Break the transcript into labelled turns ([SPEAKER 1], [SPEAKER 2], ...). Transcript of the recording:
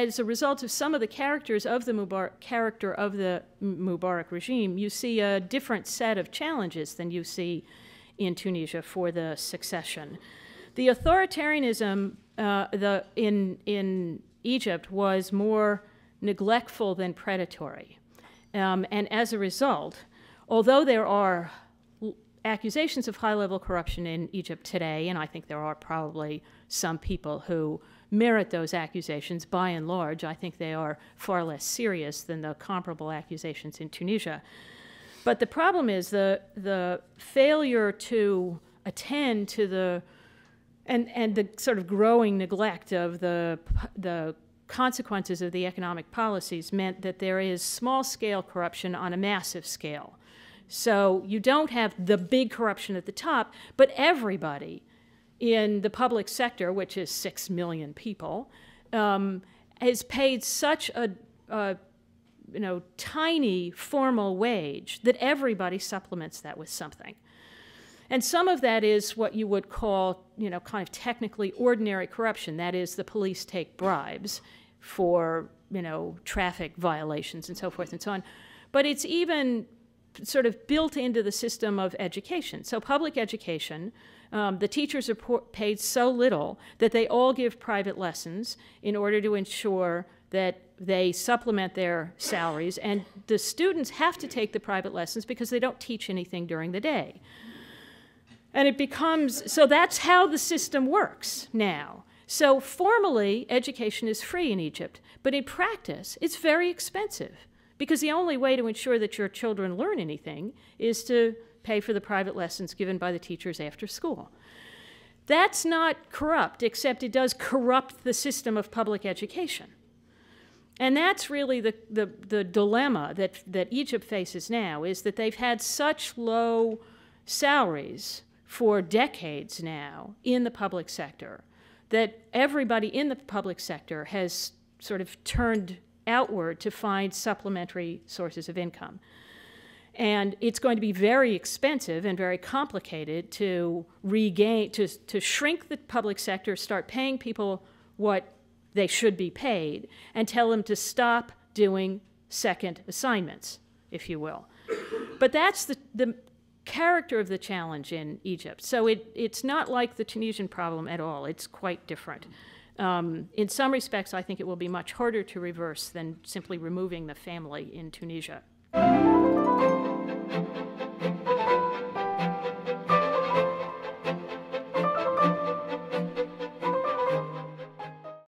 [SPEAKER 1] as a result of some of the characters of the Mubarak regime, you see a different set of challenges than you see in Tunisia for the succession. The authoritarianism in Egypt was more neglectful than predatory. And as a result, although there are accusations of high-level corruption in Egypt today, and I think there are probably some people who merit those accusations, by and large, I think they are far less serious than the comparable accusations in Tunisia. But the problem is the failure to attend to the sort of growing neglect of the consequences of the economic policies meant that there is small-scale corruption on a massive scale. So you don't have the big corruption at the top, but everybody in the public sector, which is 6 million people, has paid such a tiny formal wage that everybody supplements that with something. And some of that is what you would call, kind of technically ordinary corruption. That is, the police take bribes for, traffic violations and so forth and so on. But it's even sort of built into the system of education. So public education, the teachers are paid so little that they all give private lessons in order to ensure that they supplement their salaries. And the students have to take the private lessons because they don't teach anything during the day. And it becomes, so that's how the system works now. So formally, education is free in Egypt, but in practice, it's very expensive because the only way to ensure that your children learn anything is to pay for the private lessons given by the teachers after school. That's not corrupt, except it does corrupt the system of public education. And that's really the dilemma that Egypt faces now, is that they've had such low salaries for decades now in the public sector that everybody in the public sector has sort of turned outward to find supplementary sources of income. And it's going to be very expensive and very complicated to to shrink the public sector, start paying people what they should be paid, and tell them to stop doing second assignments, if you will. But that's the character of the challenge in Egypt. So it's not like the Tunisian problem at all. It's quite different. In some respects, I think it will be much harder to reverse than simply removing the family in Tunisia.